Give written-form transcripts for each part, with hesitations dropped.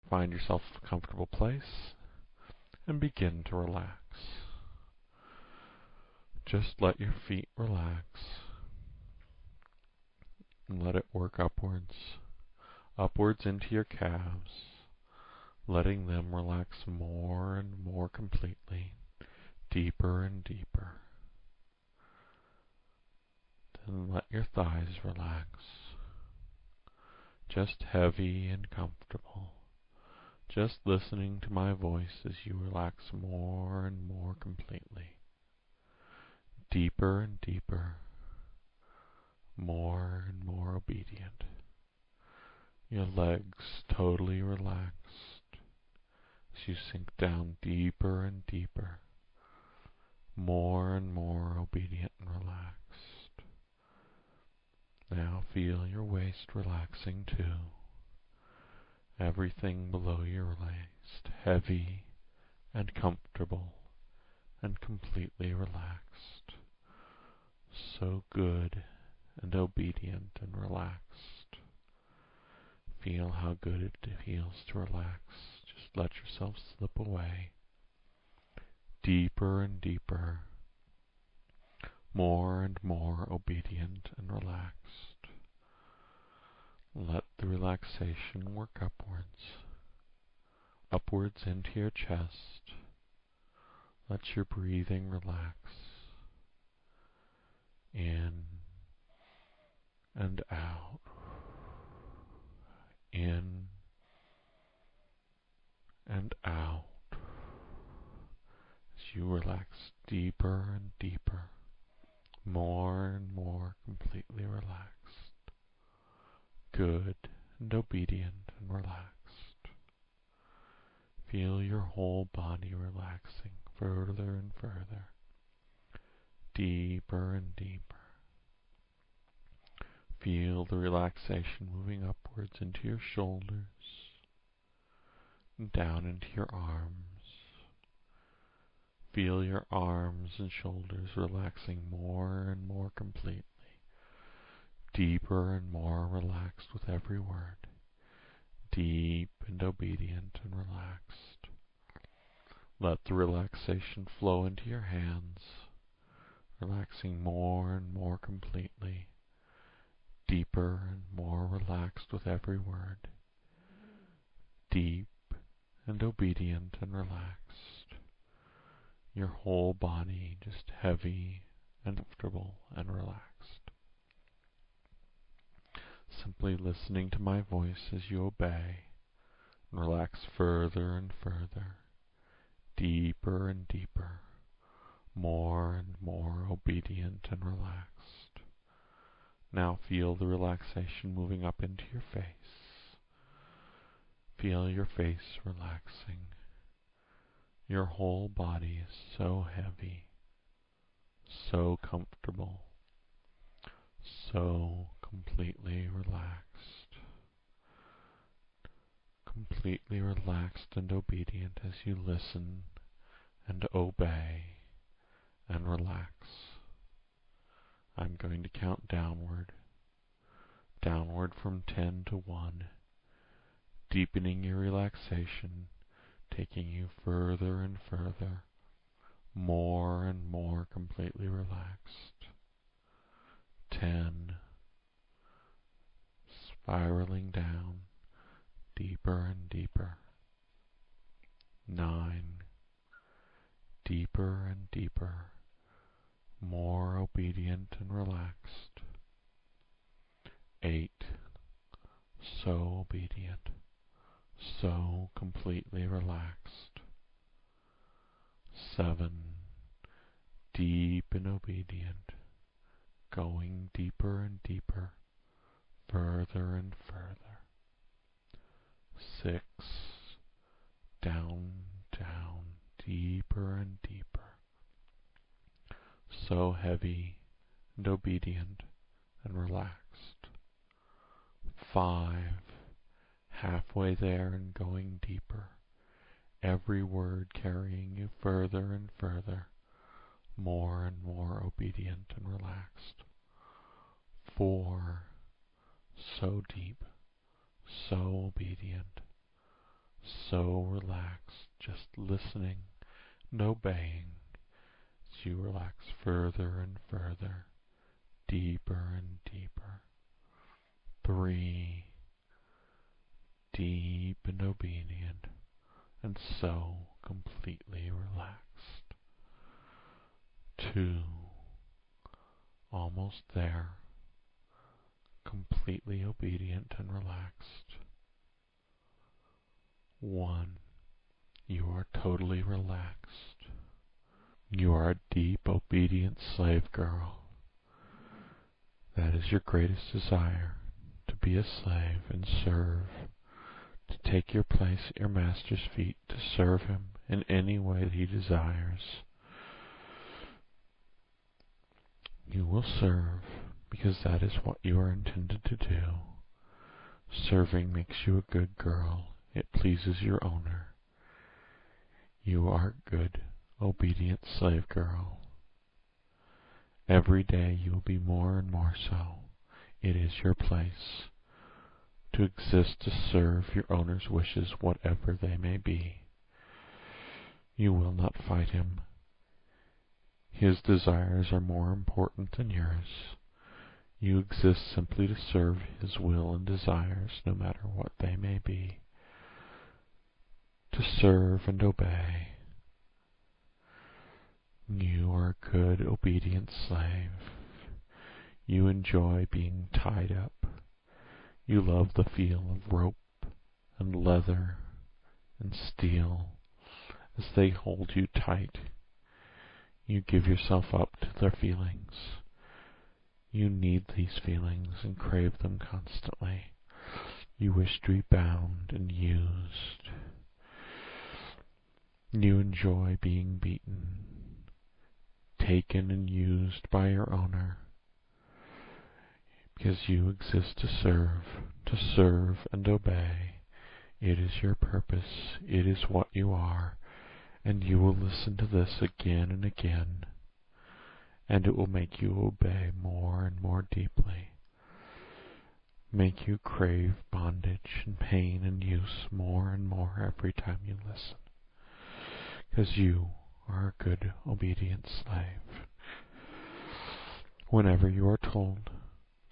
Find yourself a comfortable place and begin to relax. Just let your feet relax and let it work upwards into your calves, letting them relax more and more completely, deeper and deeper. Then let your thighs relax, just heavy and comfortable, just listening to my voice as you relax more and more completely, deeper and deeper, more and more obedient. Your legs totally relaxed as you sink down deeper and deeper, more and more obedient and relaxed. Now feel your waist relaxing too. Everything below your waist heavy and comfortable and completely relaxed. So good and obedient and relaxed. Feel how good it feels to relax. Just let yourself slip away. Deeper and deeper. More and more obedient and relaxed. Let the relaxation work upwards into your chest. Let your breathing relax. In and out. In and out. As you relax deeper and deeper, more and more completely relaxed. Good and obedient and relaxed. Feel your whole body relaxing further and further, deeper and deeper. Feel the relaxation moving upwards into your shoulders and down into your arms. Feel your arms and shoulders relaxing more and more completely, deeper and more relaxed with every word, deep and obedient and relaxed. Let the relaxation flow into your hands, relaxing more and more completely, deeper and more relaxed with every word, deep and obedient and relaxed. Your whole body just heavy and comfortable and relaxed. Simply listening to my voice as you obey, and relax further and further, deeper and deeper, more and more obedient and relaxed. Now feel the relaxation moving up into your face. Feel your face relaxing. Your whole body is so heavy, so comfortable, so completely relaxed. Completely relaxed and obedient as you listen and obey and relax. I'm going to count downward from 10 to 1, deepening your relaxation, taking you further and further, more and more completely relaxed. 10, spiraling down, deeper and deeper. 9, deeper and deeper, more obedient and relaxed. 8, so obedient, so completely relaxed. 7, deep and obedient, going deeper and deeper, further and further. 6, down, down, deeper and deeper, so heavy and obedient and relaxed. 5, halfway there and going deeper, every word carrying you further and further, more and more obedient and relaxed. 4, so deep, so obedient, so relaxed, just listening and obeying as you relax further and further, deeper and deeper. 3, deep and obedient, and so completely relaxed. 2, almost there, completely obedient and relaxed. 1, you are totally relaxed. You are a deep, obedient slave girl. That is your greatest desire, to be a slave and serve, to take your place at your master's feet, to serve him in any way that he desires. You will serve because that is what you are intended to do. Serving makes you a good girl. It pleases your owner. You are a good, obedient slave girl. Every day you will be more and more so. It is your place to exist to serve your owner's wishes, whatever they may be. You will not fight him. His desires are more important than yours. You exist simply to serve his will and desires, no matter what they may be. To serve and obey. You are a good, obedient slave. You enjoy being tied up. You love the feel of rope and leather and steel as they hold you tight. You give yourself up to their feelings. You need these feelings and crave them constantly. You wish to be bound and used. You enjoy being beaten, taken and used by your owner, because you exist to serve and obey. It is your purpose, it is what you are, and you will listen to this again and again, and it will make you obey more and more deeply, make you crave bondage and pain and use more and more every time you listen, because you are a good, obedient slave. Whenever you are told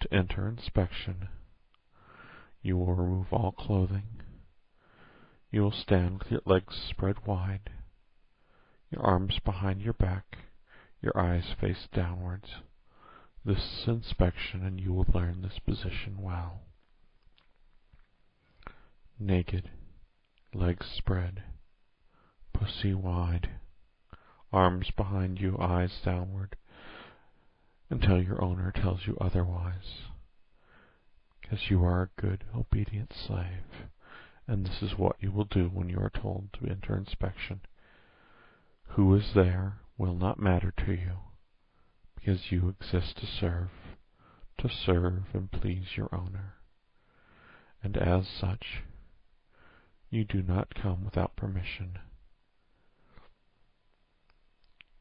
to enter inspection, you will remove all clothing. You will stand with your legs spread wide, your arms behind your back, your eyes face downwards. This is inspection, and you will learn this position well. Naked, legs spread, pussy wide, arms behind you, eyes downward, until your owner tells you otherwise. Because you are a good, obedient slave, and this is what you will do when you are told to enter inspection. Who is there will not matter to you, because you exist to serve and please your owner. And as such, you do not come without permission.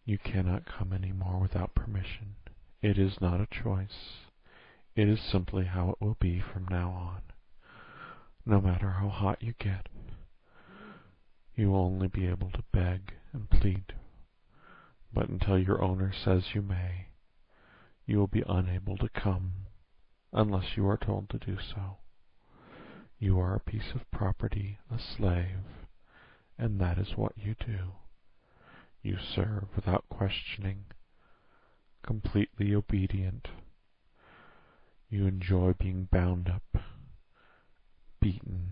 You cannot come any more without permission. It is not a choice. It is simply how it will be from now on. No matter how hot you get, you will only be able to beg and plead. But until your owner says you may, you will be unable to come unless you are told to do so. You are a piece of property, a slave, and that is what you do. You serve without questioning, completely obedient. You enjoy being bound up, beaten,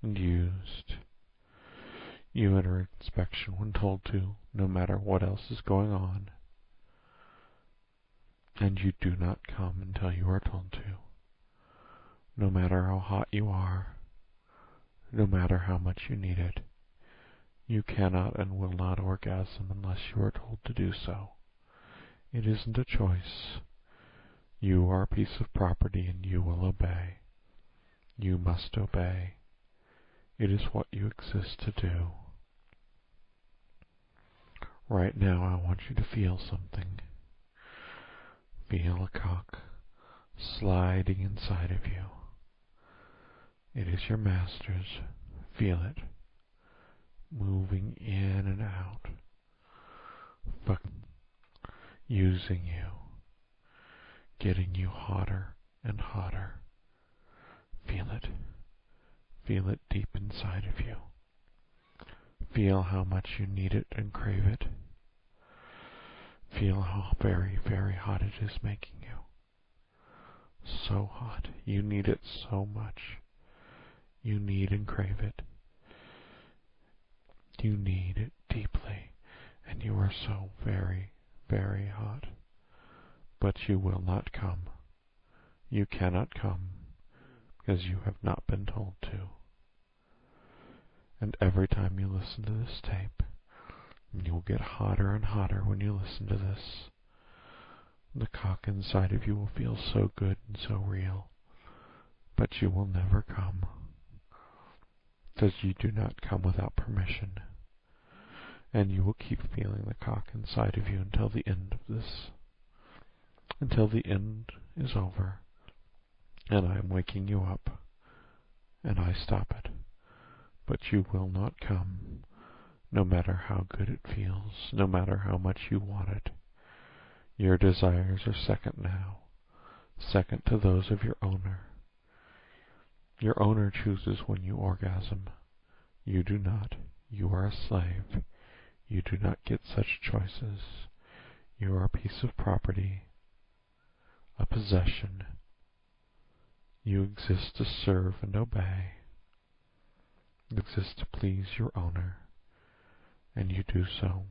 and used. You enter inspection when told to, no matter what else is going on, and you do not come until you are told to. No matter how hot you are, no matter how much you need it, you cannot and will not orgasm unless you are told to do so. It isn't a choice. You are a piece of property and you will obey. You must obey. It is what you exist to do. Right now I want you to feel something. Feel a cock sliding inside of you. It is your master's. Feel it. moving in and out, using you, getting you hotter and hotter. Feel it. Feel it deep inside of you. Feel how much you need it and crave it. Feel how very, very hot it is making you. So hot. You need it so much. You need and crave it. You need it deeply, and you are so very, very hot. But you will not come. You cannot come, because you have not been told to. And every time you listen to this tape, you will get hotter and hotter when you listen to this. The cock inside of you will feel so good and so real, but you will never come, because you do not come without permission. And you will keep feeling the cock inside of you until the end of this, until the end is over, and I am waking you up, and I stop it. But you will not come, no matter how good it feels, no matter how much you want it. Your desires are second now, second to those of your owner. Your owner chooses when you orgasm. You do not. You are a slave. You do not get such choices. You are a piece of property, a possession. You exist to serve and obey. You exist to please your owner, and you do so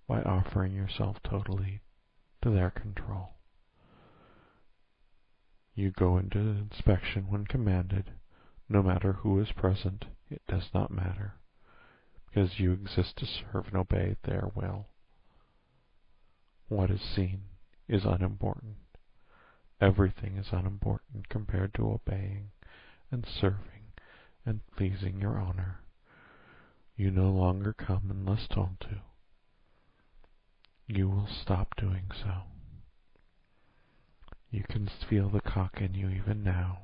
by offering yourself totally to their control. You go into inspection when commanded, no matter who is present, it does not matter, because you exist to serve and obey their will. What is seen is unimportant. Everything is unimportant compared to obeying and serving and pleasing your owner. You no longer come unless told to. You will stop doing so. You can feel the cock in you even now,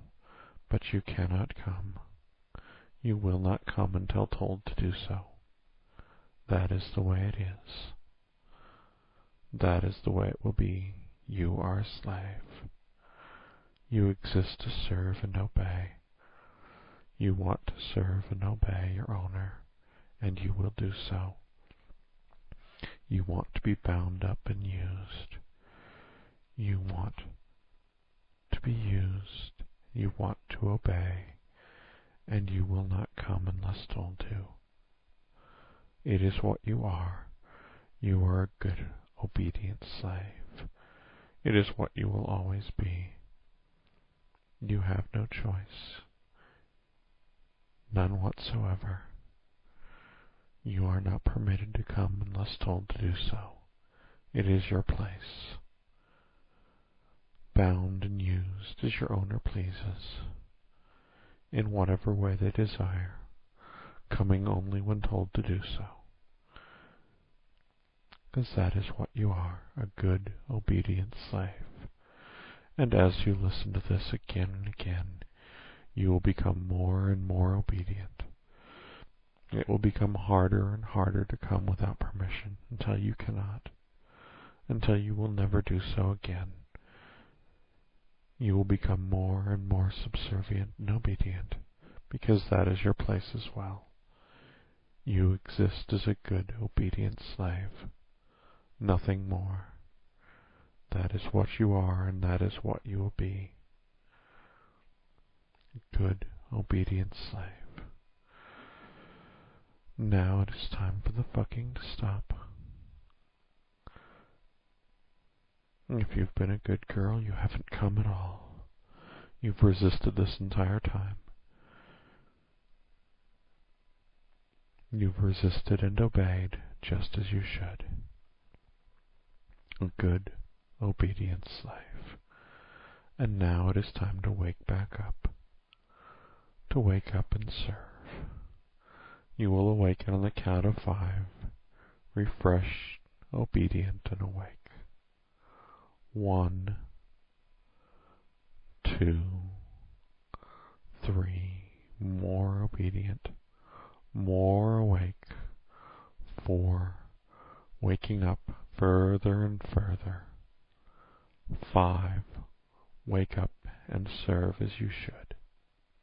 but you cannot come. You will not come until told to do so. That is the way it is. That is the way it will be. You are a slave. You exist to serve and obey. You want to serve and obey your owner, and you will do so. You want to be bound up and used. You want to be used. You want to obey, and you will not come unless told to. It is what you are. You are a good, obedient slave. It is what you will always be. You have no choice. None whatsoever. You are not permitted to come unless told to do so. It is your place. Bound and used as your owner pleases, in whatever way they desire, coming only when told to do so. Because that is what you are, a good, obedient slave. And as you listen to this again and again, you will become more and more obedient. It will become harder and harder to come without permission until you cannot, until you will never do so again. You will become more and more subservient and obedient, because that is your place as well. You exist as a good, obedient slave. Nothing more. That is what you are, and that is what you will be. A good, obedient slave. Now it is time for the fucking to stop. If you've been a good girl, you haven't come at all. You've resisted this entire time. You've resisted and obeyed just as you should. A good, obedient slave. And now it is time to wake back up. To wake up and serve. You will awaken on the count of 5, refreshed, obedient, and awake. 1, 2, 3, more obedient, more awake, 4. Waking up further and further. 5. Wake up and serve as you should.